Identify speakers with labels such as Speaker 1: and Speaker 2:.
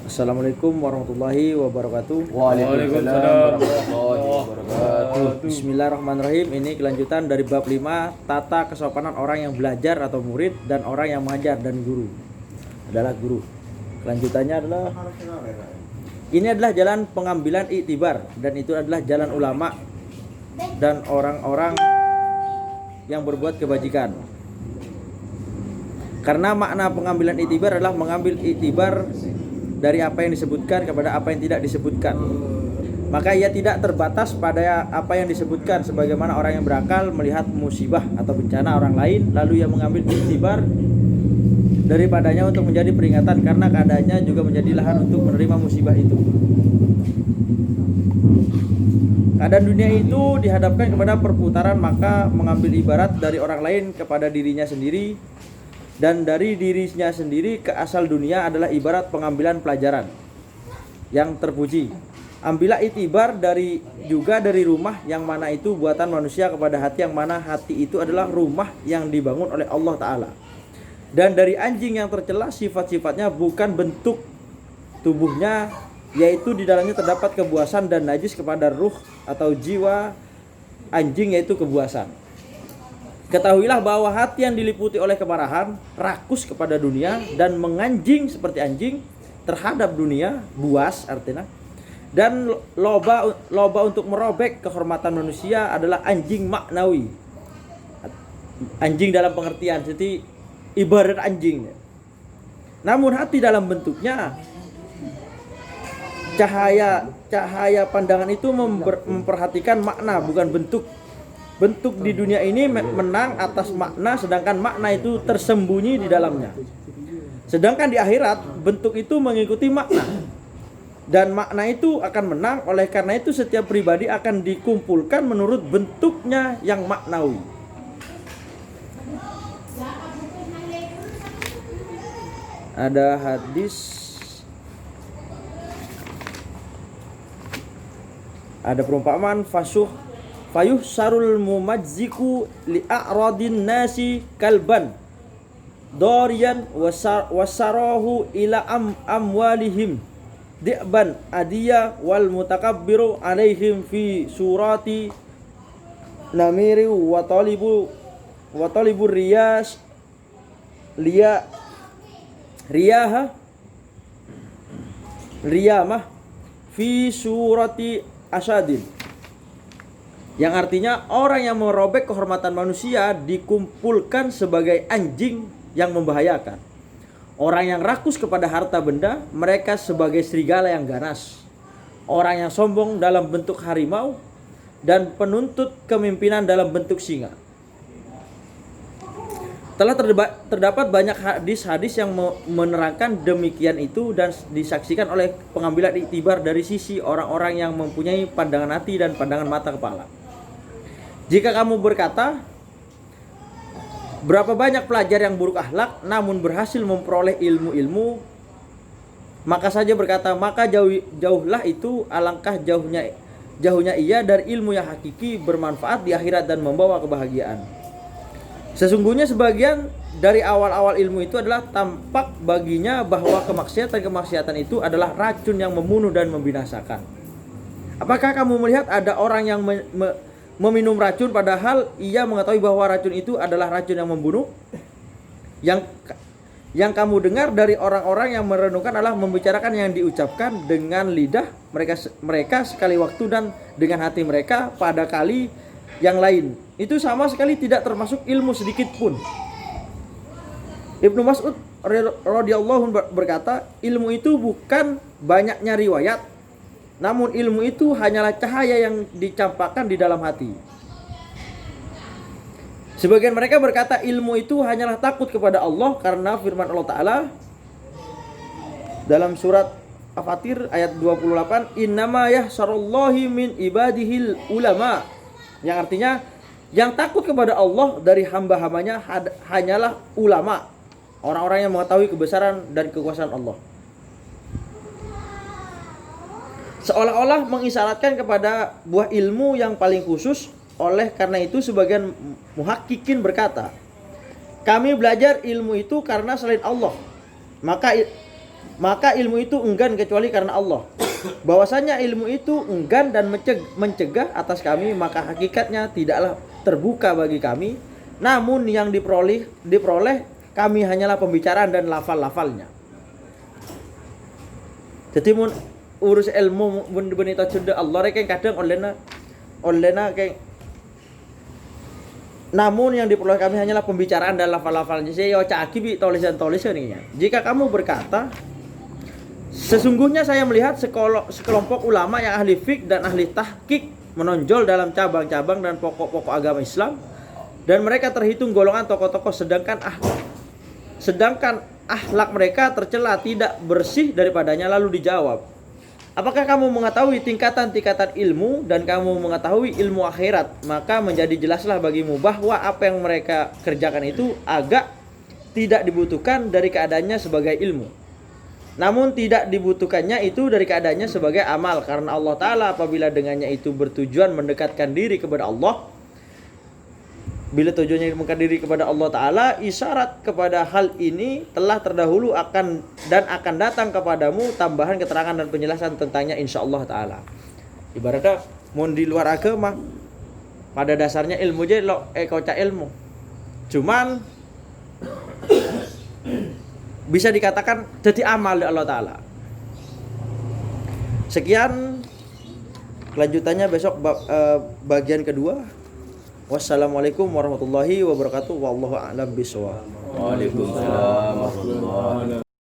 Speaker 1: Assalamualaikum warahmatullahi wabarakatuh.
Speaker 2: Waalaikumsalam warahmatullahi wabarakatuh.
Speaker 1: Bismillahirrahmanirrahim. Ini kelanjutan dari bab 5, tata kesopanan orang yang belajar atau murid dan orang yang mengajar dan guru. Adalah guru. Kelanjutannya adalah ini adalah jalan pengambilan iktibar dan itu adalah jalan ulama dan orang-orang yang berbuat kebajikan. Karena makna pengambilan iktibar adalah mengambil iktibar dari apa yang disebutkan kepada apa yang tidak disebutkan. Maka ia tidak terbatas pada apa yang disebutkan, sebagaimana orang yang berakal melihat musibah atau bencana orang lain lalu ia mengambil iktibar daripadanya untuk menjadi peringatan, karena keadaannya juga menjadi lahan untuk menerima musibah itu. Keadaan dunia itu dihadapkan kepada perputaran, maka mengambil ibarat dari orang lain kepada dirinya sendiri dan dari dirinya sendiri ke asal dunia adalah ibarat pengambilan pelajaran yang terpuji. Ambillah itibar juga dari rumah yang mana itu buatan manusia kepada hati yang mana hati itu adalah rumah yang dibangun oleh Allah Ta'ala. Dan dari anjing yang tercela sifat-sifatnya bukan bentuk tubuhnya, yaitu di dalamnya terdapat kebuasan dan najis kepada ruh atau jiwa anjing, yaitu kebuasan. Ketahuilah bahwa hati yang diliputi oleh kemarahan, rakus kepada dunia dan menganjing seperti anjing terhadap dunia, buas artinya, dan loba untuk merobek kehormatan manusia adalah anjing maknawi. Anjing dalam pengertian jadi ibarat anjing. Namun hati dalam bentuknya cahaya pandangan itu memperhatikan makna bukan bentuk. Bentuk di dunia ini menang atas makna, sedangkan makna itu tersembunyi di dalamnya. Sedangkan di akhirat bentuk itu mengikuti makna dan makna itu akan menang. Oleh karena itu setiap pribadi akan dikumpulkan menurut bentuknya yang maknawi. Ada hadis, ada perumpamaan fayuh sarul mumajziku li'a'radin nasi kalban dorian wasarahu ila amwalihim di'ban adiyah wal mutakabbiru alaihim fi surati namiri wa talibur riyas riyamah fi surati asadin, yang artinya orang yang merobek kehormatan manusia dikumpulkan sebagai anjing yang membahayakan. Orang yang rakus kepada harta benda, mereka sebagai serigala yang ganas. Orang yang sombong dalam bentuk harimau dan penuntut kepemimpinan dalam bentuk singa. Telah terdapat banyak hadis-hadis yang menerangkan demikian itu dan disaksikan oleh pengambilan iktibar dari sisi orang-orang yang mempunyai pandangan hati dan pandangan mata kepala. Jika kamu berkata, berapa banyak pelajar yang buruk akhlak namun berhasil memperoleh ilmu-ilmu, maka saja berkata, maka jauhlah itu, alangkah jauhnya ia dari ilmu yang hakiki bermanfaat di akhirat dan membawa kebahagiaan. Sesungguhnya sebagian dari awal-awal ilmu itu adalah tampak baginya bahwa kemaksiatan itu adalah racun yang membunuh dan membinasakan. Apakah kamu melihat ada orang yang meminum racun padahal ia mengetahui bahwa racun itu adalah racun yang membunuh? Yang kamu dengar dari orang-orang yang merenungkan adalah membicarakan yang diucapkan dengan lidah mereka sekali waktu dan dengan hati mereka pada kali yang lain. Itu sama sekali tidak termasuk ilmu sedikit pun. Ibnu Mas'ud radhiyallahu berkata, ilmu itu bukan banyaknya riwayat, namun ilmu itu hanyalah cahaya yang dicampakkan di dalam hati. Sebagian mereka berkata ilmu itu hanyalah takut kepada Allah, karena firman Allah Ta'ala dalam surat Al-Fatir ayat 28, innama yahsarallahi min ibadihil ulama, yang artinya yang takut kepada Allah dari hamba-hambanya hanyalah ulama, orang-orang yang mengetahui kebesaran dan kekuasaan Allah. Seolah-olah mengisyaratkan kepada buah ilmu yang paling khusus. Oleh karena itu sebagian muhakkikin berkata, kami belajar ilmu itu karena selain Allah, maka ilmu itu enggan kecuali karena Allah. Bahwasanya ilmu itu enggan dan mencegah atas kami, maka hakikatnya tidaklah terbuka bagi kami. Namun yang diperoleh kami hanyalah pembicaraan dan lafal-lafalnya. Jadi mun urus ilmu mun benita sudah Allah rek kadang onlena kayak. Namun yang diperoleh kami hanyalah pembicaraan dan lafal-lafalnya. Saya caki bi tulisan-tulisan ini. Jika kamu berkata, sesungguhnya saya melihat sekelompok ulama yang ahli fiqh dan ahli tahqiq menonjol dalam cabang-cabang dan pokok-pokok agama Islam, dan mereka terhitung golongan tokoh-tokoh, sedangkan akhlak mereka tercela, tidak bersih daripadanya. Lalu dijawab, apakah kamu mengetahui tingkatan-tingkatan ilmu dan kamu mengetahui ilmu akhirat? Maka menjadi jelaslah bagimu bahwa apa yang mereka kerjakan itu agak tidak dibutuhkan dari keadaannya sebagai ilmu, namun tidak dibutuhkannya itu dari keadaannya sebagai amal, karena Allah Ta'ala apabila dengannya itu bertujuan mendekatkan diri kepada Allah, bila tujuannya mendekatkan diri kepada Allah Ta'ala, isyarat kepada hal ini telah terdahulu akan datang kepadamu tambahan keterangan dan penjelasan tentangnya insyaallah Ta'ala. Ibaratnya mau di luar agama pada dasarnya ilmu je lo kocak ilmu, cuman bisa dikatakan jadi amal dari Allah Ta'ala. Sekian, kelanjutannya besok bagian kedua. Wassalamualaikum warahmatullahi wabarakatuh. Wallahu a'lam bishawab.
Speaker 2: Waalaikumsalam warahmatullahi wabarakatuh.